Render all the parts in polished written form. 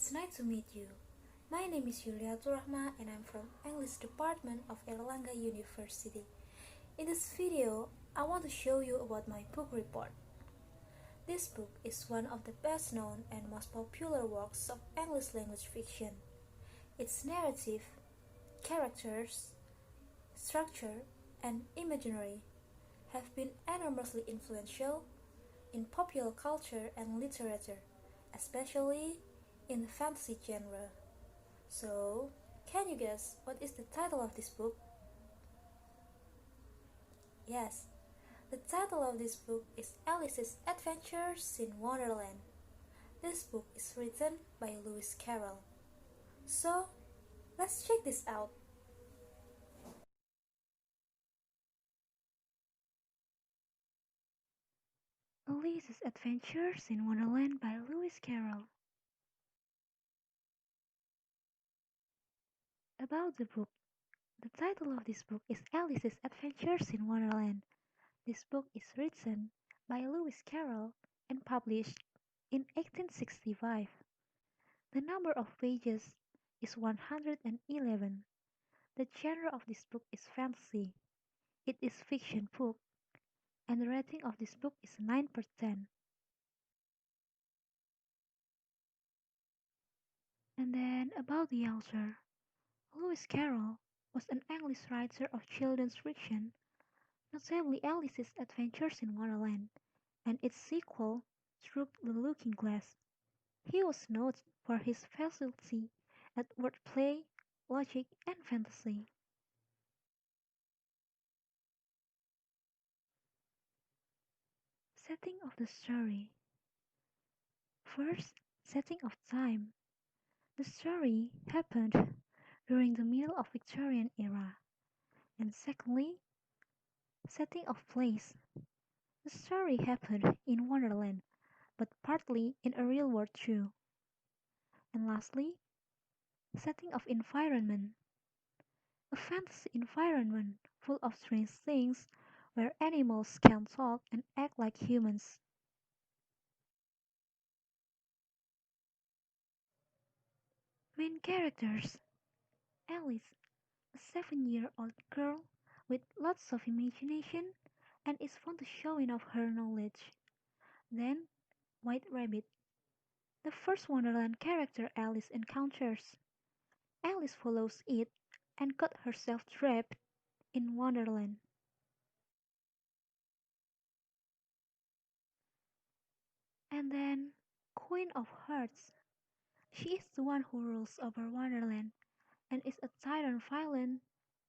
It's nice to meet you. My name is Yuliatu Rohmah and I'm from English Department of Erlangga University. In this video, I want to show you about my book report. This book is one of the best known and most popular works of English language fiction. Its narrative, characters, structure, and imaginary have been enormously influential in popular culture and literature, especially in the fantasy genre. So, can you guess what is the title of this book? Yes, the title of this book is Alice's Adventures in Wonderland. This book is written by Lewis Carroll. So, let's check this out. Alice's Adventures in Wonderland by Lewis Carroll. About the book. The title of this book is Alice's Adventures in Wonderland. This book is written by Lewis Carroll and published in 1865. The number of pages is 111. The genre of this book is fantasy. It is fiction book, and the rating of this book is 9%. And then about the author. Lewis Carroll was an English writer of children's fiction, notably Alice's Adventures in Wonderland, and its sequel, Through the Looking Glass. He was noted for his facility at wordplay, logic, and fantasy. Setting of the story. First, setting of time. The story happened during the middle of Victorian era. And secondly, setting of place. The story happened in Wonderland, but partly in a real world too. And lastly, setting of environment. A fantasy environment full of strange things where animals can talk and act like humans. Main characters. Alice, a 7-year-old girl with lots of imagination and is fond to showing off her knowledge. Then, White Rabbit, the first Wonderland character Alice encounters. Alice follows it and got herself trapped in Wonderland. And then, Queen of Hearts. She is the one who rules over Wonderland and is a tyrant violent,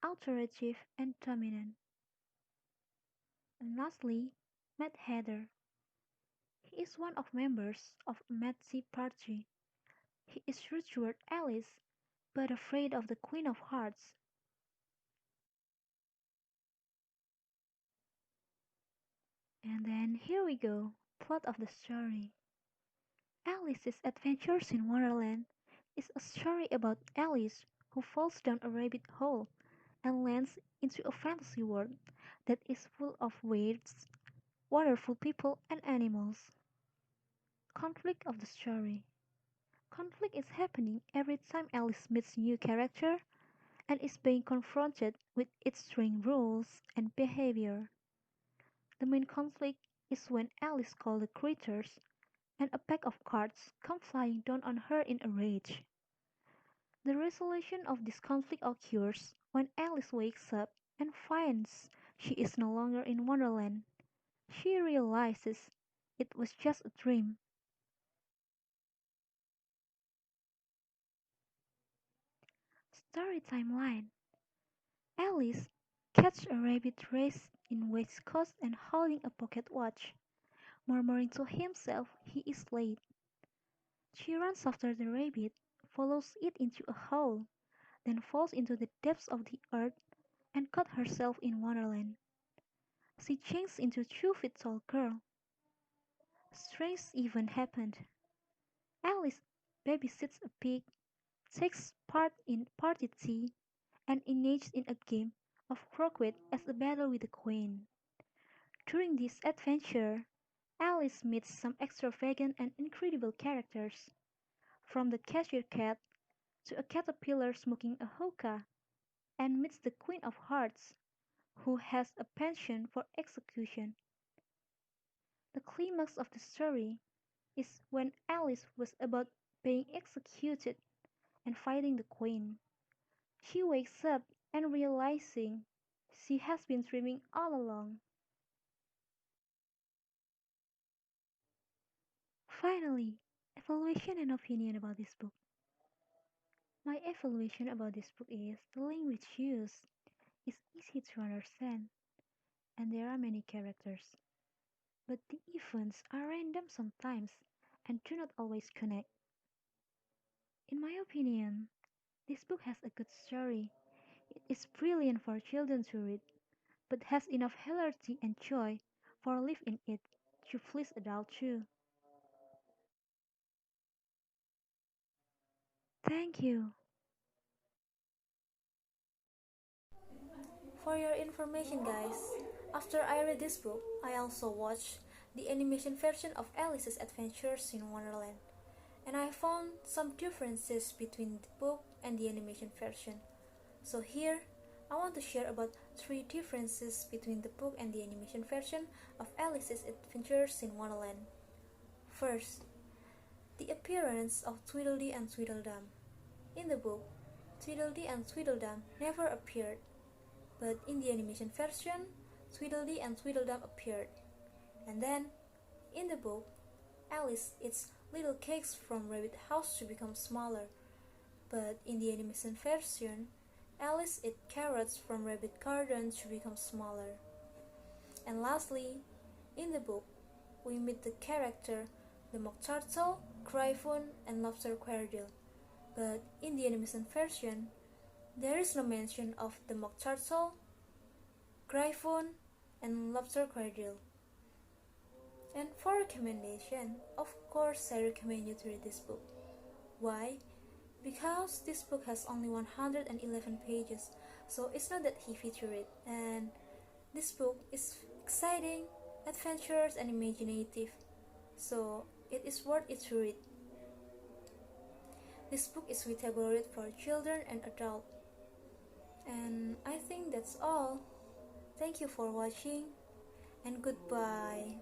authoritative, and dominant. And lastly, Mad Hatter. He is one of members of a Mad Sea party. He is true toward Alice, but afraid of the Queen of Hearts. And then here we go, plot of the story. Alice's Adventures in Wonderland is a story about Alice who falls down a rabbit hole and lands into a fantasy world that is full of weird, wonderful people and animals. Conflict of the story. Conflict is happening every time Alice meets a new character and is being confronted with its strange rules and behavior. The main conflict is when Alice calls the creatures and a pack of cards come flying down on her in a rage. The resolution of this conflict occurs when Alice wakes up and finds she is no longer in Wonderland. She realizes it was just a dream. Story timeline. Alice catches a rabbit race in West Coast and holding a pocket watch, murmuring to himself he is late. She runs after the rabbit, follows it into a hole, then falls into the depths of the earth and cut herself in Wonderland. She changes into a 2 feet tall girl. Strange event happened. Alice babysits a pig, takes part in party tea, and engages in a game of croquet as a battle with the queen. During this adventure, Alice meets some extravagant and incredible characters. from the cashier cat to a caterpillar smoking a hookah, and meets the Queen of Hearts, who has a penchant for execution. The climax of the story is when Alice was about being executed and fighting the Queen. She wakes up and realizing she has been dreaming all along. Finally, evaluation and opinion about this book. My evaluation about this book is the language used is easy to understand and there are many characters. But the events are random sometimes and do not always connect. In my opinion, this book has a good story. It is brilliant for children to read, but has enough hilarity and joy for live in it to please adults too. Thank you. For your information, guys, after I read this book, I also watched the animation version of Alice's Adventures in Wonderland, and I found some differences between the book and the animation version. So here, I want to share about 3 differences between the book and the animation version of Alice's Adventures in Wonderland. First, the appearance of Tweedledee and Tweedledum. In the book, Tweedledee and Tweedledum never appeared, but in the animation version, Tweedledee and Tweedledum appeared. And then, in the book, Alice eats little cakes from Rabbit House to become smaller, but in the animation version, Alice eats carrots from Rabbit Garden to become smaller. And lastly, in the book, we meet the character, the Mock Turtle, Gryphon, and Lobster Quail. But in the animation version, there is no mention of the Mock Turtle, Gryphon, and Lobster Quail. And for recommendation, of course I recommend you to read this book. Why? Because this book has only 111 pages, so it's not that heavy to read, and this book is exciting, adventurous, and imaginative, so it is worth it to read. This book is suitable read for children and adults. And I think that's all. Thank you for watching, and goodbye.